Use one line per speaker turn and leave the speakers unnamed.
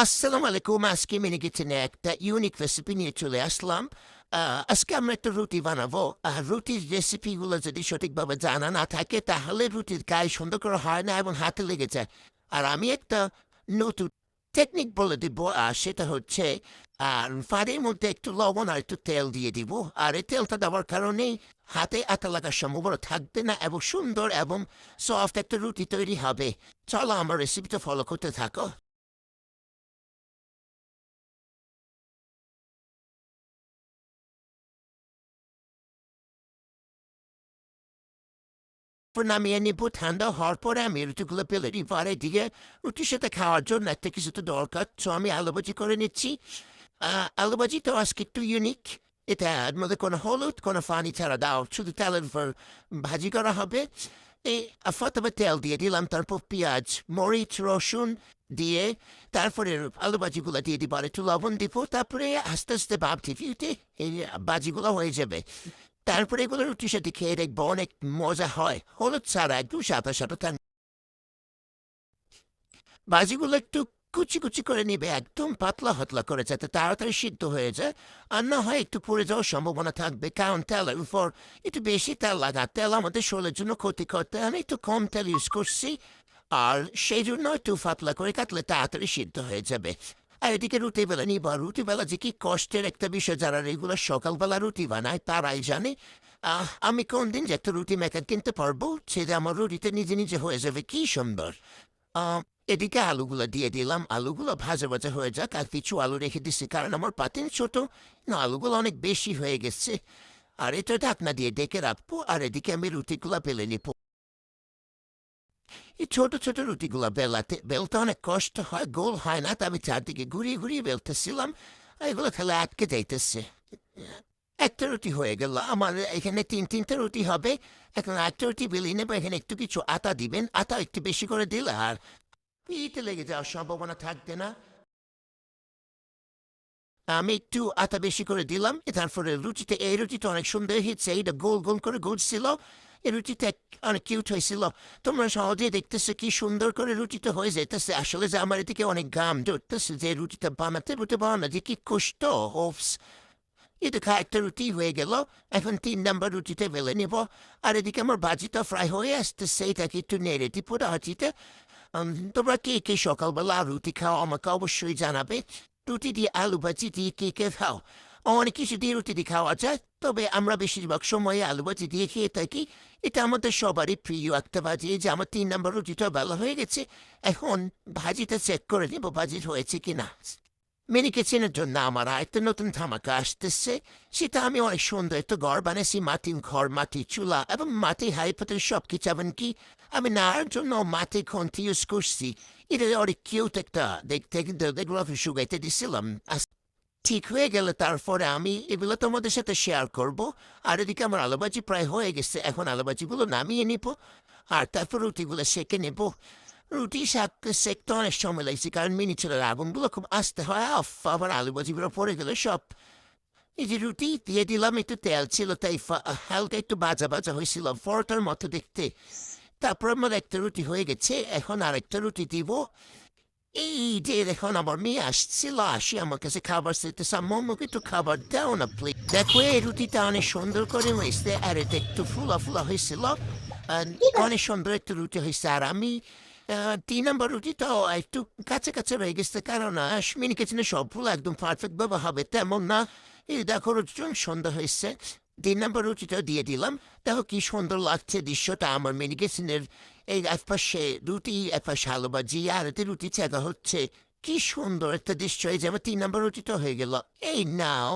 আসসালামু আলাইকুম। আজকে মিনি কিচেনে একটা ইউনিক রেসিপি নিয়ে চলে আসলাম। আজকে আমরা একটা রুটি বানাবো। রুটির রেসিপিগুলো যদি সঠিকভাবে জানা না থাকে তাহলে রুটির গায়ে সুন্দর করে হয় না এবং হাতে লেগে যায়। আর আমি একটা নতুন টেকনিক বলে দিব, আর সেটা হচ্ছে ফাড়ির মধ্যে একটু লবণ আর একটু তেল দিয়ে দিব। আর এই তেলটা দেওয়ার কারণে হাতে আটা লাগার সম্ভাবনা থাকবে না এবং সুন্দর এবং সফট একটা রুটি তৈরি হবে। চলো আমার রেসিপিটা ফলো করতে থাকো। তারপর নামিয়ে নিব। ঠান্ডা হওয়ার পরে আমি রুটিগুলো বেলে নিব, আর এদিকে রুটির সাথে খাওয়ার জন্য একটা কিছু তো দরকার, তো আমি আলু ভাজি করে নিচ্ছি। আলু ভাজি তো আজকে একটু ইউনিক। এটা এর মধ্যে কোনো হলুদ কোনো পানি ছাড়া দাও, শুধু তেলের উপর ভাজি করা হবে। এই প্রথমে তেল দিয়ে দিলাম, তারপর পেঁয়াজ মরিচ রসুন দিয়ে তারপরে আলু ভাজিগুলো দিয়ে দিব, আর একটু লবণ দিব। তারপরে আস্তে আস্তে ভাবছি ফিরতে এই ভাজিগুলো হয়ে যাবে। তারপরে এগুলো রুটির সাথে খেয়ে দেখবো অনেক মজা হয়, হলুদ ছাড়া একটু সাদা সাদা থাকবে। ভাজিগুলো একটু কুচি কুচি করে নিবে, একদম পাতলা হাতলা করে, যাতে তাড়াতাড়ি সিদ্ধ হয়ে যায়। আর না হয় একটু পুড়ে যাওয়ার সম্ভাবনা থাকবে, কারণ তেলের উপর একটু বেশি তেল লাগা, তেল আমাদের শরীরের জন্য ক্ষতি করতে, আমি একটু কম তেল ইউজ করছি। আর সেই জন্য একটু পাতলা করে কাটলে তাড়াতাড়ি সিদ্ধ হয়ে যাবে। আর এদিকে রুটি বেলা নিব, আর রুটি বেলা যে কি কষ্টের একটা বিষয়, যারা রেগুলার সকালবেলা রুটি বানায় তারাই জানে। আমি কোন দিন যে একটা রুটি মেকার কিনতে পারবো, সেটা আমার রুটিতে নিজে নিজে হয়ে যাবে, কি সুন্দর। আহ, এদিকে আলুগুলো দিয়ে দিলাম, আলুগুলো ভাজা ভাজা হয়ে যাক। আর কিছু আলু রেখে দিচ্ছি, কারণ আমার পাতিল ছোট না, আলুগুলো অনেক বেশি হয়ে গেছে। আর এটা ঢাকনা দিয়ে ডেকে রাখবো, আর এদিকে আমি রুটিগুলো বেলে নিব। এই ছোট ছোট রুটিগুলো বেলতে অনেক কষ্ট হয়, গোল হয় না, তা আমি চারদিকে ঘুরিয়ে ঘুরিয়ে বেলতেছিলাম, আর এগুলো খেলে আটকে যাইতেছে। একটা রুটি হয়ে গেল আমার, এখানে তিনটা রুটি হবে। এখন একটা রুটি বেলিয়ে নেবো, এখানে একটু কিছু আটা দিবেন, আটা একটু বেশি করে দিলে আর পিঠে লেগে যাওয়ার সম্ভাবনা থাকবে না। আমি একটু আটা বেশি করে দিলাম, তারপরে রুটিটা, এই রুটিটা অনেক সুন্দর হয়েছে, এইটা গোল গোল করে ঘুরছিল। এই রুটিটা অনেক কিউট হয়েছিল। তোমরা সহজে দেখতেছো কি সুন্দর করে রুটিটা হয়ে যেতেছে। আসলে যে আমার এদিকে অনেক ঘাম ধরতেছে যে রুটিটা বানাতে, রুটি বানানো যে কি কষ্ট। ওফস, এটা একটা রুটি হয়ে গেল। এখন 3 নম্বর রুটিতে বেলে নিব। আর এদিকে আমার ভাজিটা ফ্রাই হয়ে আসতেছে, এটাকে একটু নেড়ে দিব ভাজিতে। তোমরা কে কে সকালবেলা রুটি খাও আমাকে অবশ্যই জানাবে। রুটি দিয়ে আলু ভাজি দিয়ে কে কে খাও? অনেক কিছু দিয়ে রুটি দিয়ে খাওয়া যায়, তবে আমরা বেশিরভাগ সময় আলু ভাজি দিয়ে খেয়ে থাকি। এটা আমাদের সবারই প্রিয় একটা ভাজি। এই যে আমার 3 নম্বর রুটিটা বেলা হয়ে গেছে। এখন ভাজিটা চেক করে নিব ভাজি হয়েছে কিনা। মিনি কিচেনের জন্য আমার আরেকটা নতুন ধামাকা আসতেছে। সেটা আমি অনেক সুন্দর একটা ঘর বানাইছি, মাটির ঘর, মাটির চুলা এবং মাটির হাই পাতিল সব কিছু। এমনকি আমি নাড়ার জন্য মাটির খন্তি ইউজ করছি। এটা অনেক কিউট একটা দেখতে, কিন্তু দেখলো শুকাইতে দিছিলাম। ঠিক হয়ে গেলে তারপরে আমি এগুলো তোমাদের সাথে শেয়ার করব। আর এদিকে আমার আলুভাজি প্রায় হয়ে গেছে, এখন আলুভাজিগুলো নামিয়ে নিব। আর তারপর রুটিগুলো সেঁকে নেব। রুটি সেঁকতে অনেক সময় লাগছে, কারণ মিনি ছেলের আগুনগুলো খুব আস্তে হয়। আবার আলুভাজিগুলো পড়ে গেলে সব। এই যে রুটি দিয়ে দিলাম, একটু তেল ছিল তাই হালকা একটু বাজা বাজা হয়েছিল, পরোটার মতো দেখতে। তারপর আমার একটা রুটি হয়ে গেছে, এখন আরেকটা রুটি দিব। এই যে দেখুন আমার মেয়ে আসছিল, আসি আমার কাছে খাবার চাইতেছে, আম্মু একটু খাবার দাও না প্লিজ। দেখো এই রুটিটা অনেক সুন্দর করে হয়েছে, আর এটা একটু ফুলা ফুলা হয়েছিল। আর অনেক সুন্দর একটা রুটি হয়েছে। আর আমি 3 নম্বর রুটিটাও একটু কাছে কাছে রয়ে গেছে, কারণ মিনি কিচেনে সবগুলো একদম পারফেক্ট ভাবে হবে তেমন না। এই দেখো রুটিটা অনেক সুন্দর হয়েছে। 3 নম্বর রুটিটা দিয়ে দিলাম। দেখো কি সুন্দর লাগছে দৃশ্যটা আমার মিনি কিচেনের। এই একপাশে রুটি, একপাশে আলু ভাজি, আর এতে রুটি চেকা হচ্ছে। কি সুন্দর একটা দৃশ্য। এই যে আমার 3 নম্বর রুটিটা হয়ে গেল। এই নাও।